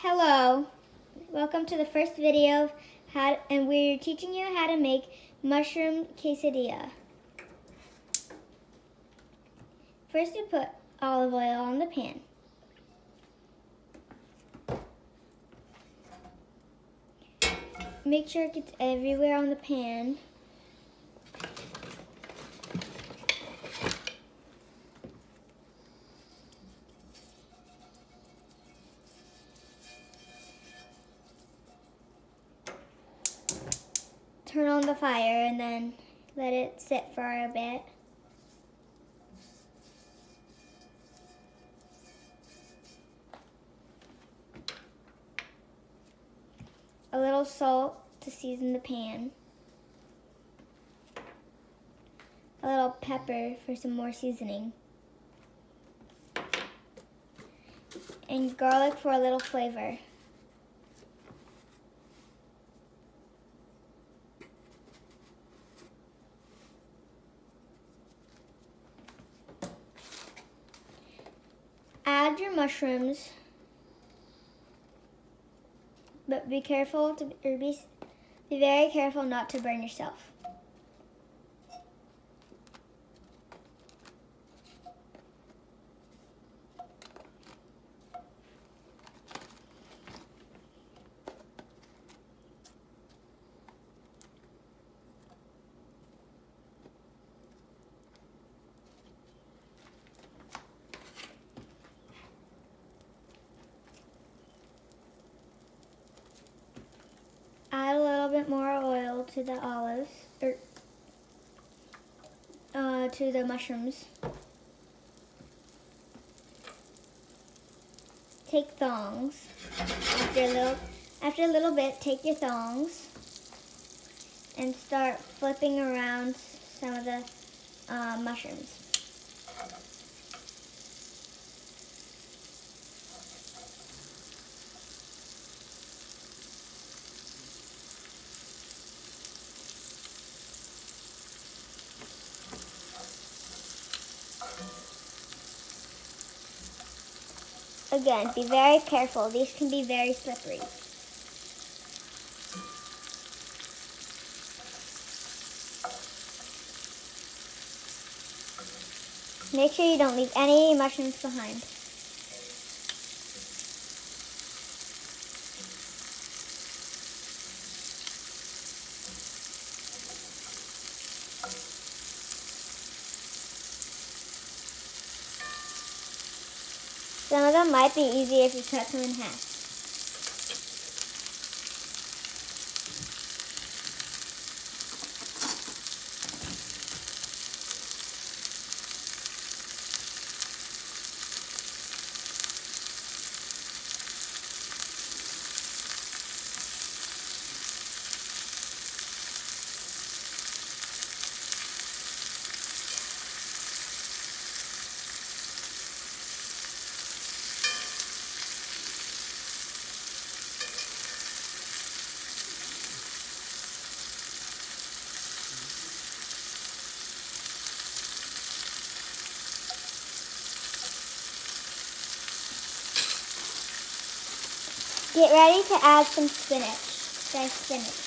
Hello, welcome to the first video of and we're teaching you how to make mushroom quesadilla. First you put olive oil on the pan. Make sure it gets everywhere on the pan. Turn on the fire and then let it sit for a bit. A little salt to season the pan. A little pepper for some more seasoning. And garlic for a little flavor. Add your mushrooms, but be very careful not to burn yourself. Add a little bit more oil to the olives, to the mushrooms. Take thongs. After a little bit, take your thongs and start flipping around some of the mushrooms. Again, be very careful. These can be very slippery. Make sure you don't leave any mushrooms behind. Some of them might be easier if you cut them in half. Get ready to add some diced spinach.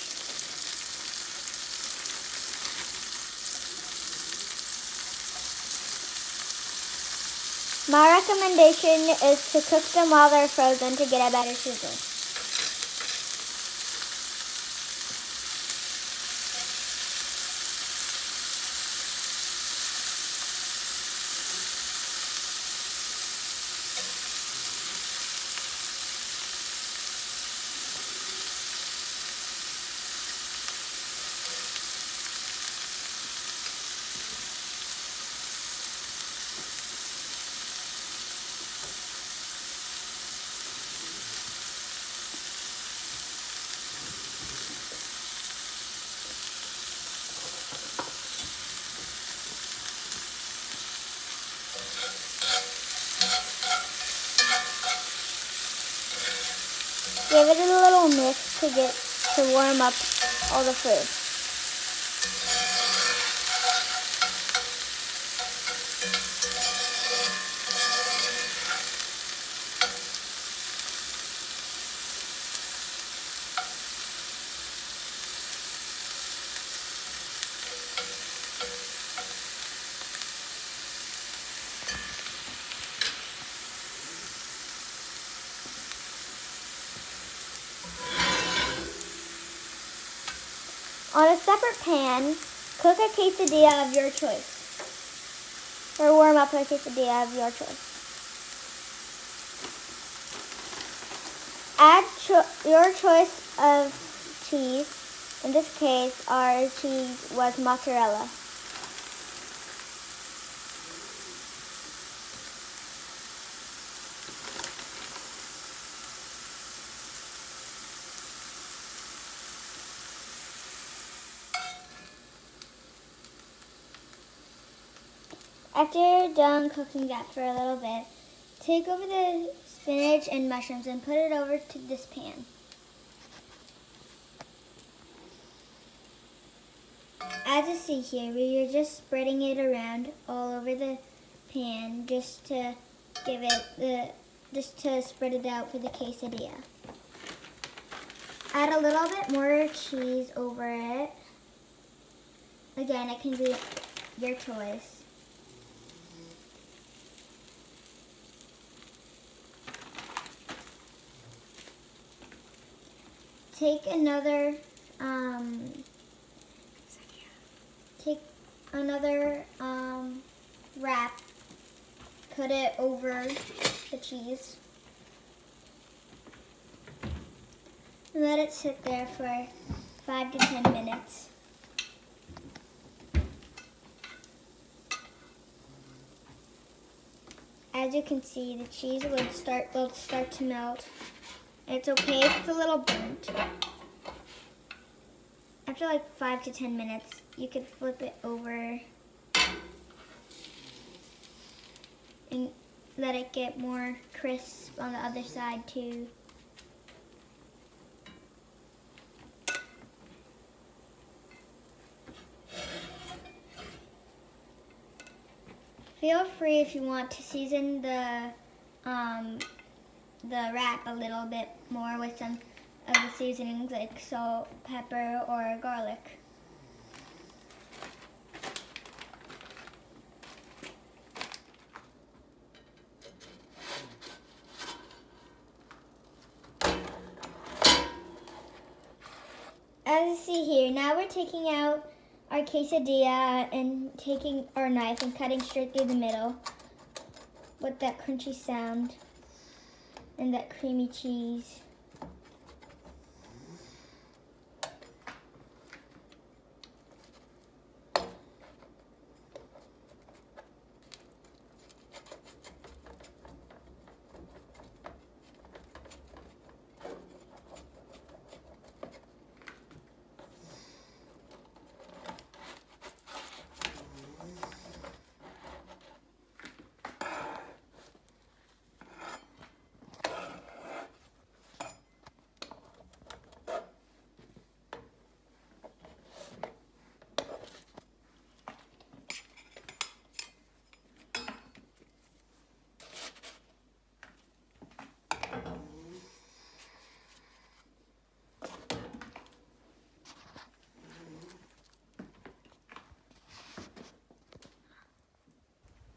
My recommendation is to cook them while they're frozen to get a better sizzle. Give it a little mix to warm up all the food. On a separate pan, cook a quesadilla of your choice. Or warm up a quesadilla of your choice. Add your choice of cheese. In this case, our cheese was mozzarella. After you're done cooking that for a little bit, take over the spinach and mushrooms and put it over to this pan. As you see here, we are just spreading it around all over the pan just to spread it out for the quesadilla. Add a little bit more cheese over it. Again, it can be your choice. Take another wrap, put it over the cheese, and let it sit there for 5 to 10 minutes. As you can see, the cheese will start to melt. It's okay if it's a little burnt. After like 5 to 10 minutes, you can flip it over and let it get more crisp on the other side too. Feel free if you want to season the wrap a little bit more with some of the seasonings like salt, pepper, or garlic. As you see here, now we're taking out our quesadilla and taking our knife and cutting straight through the middle with that crunchy sound and that creamy cheese.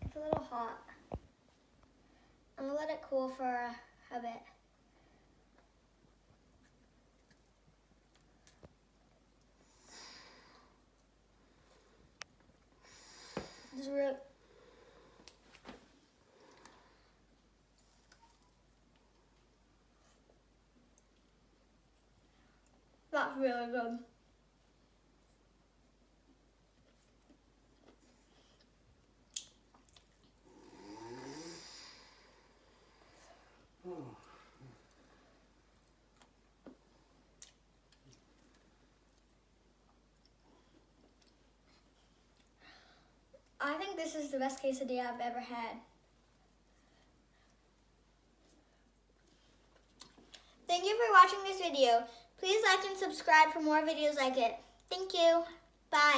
It's a little hot. I'm gonna let it cool for a bit. That's really good. I think this is the best quesadilla I've ever had. Thank you for watching this video. Please like and subscribe for more videos like it. Thank you. Bye.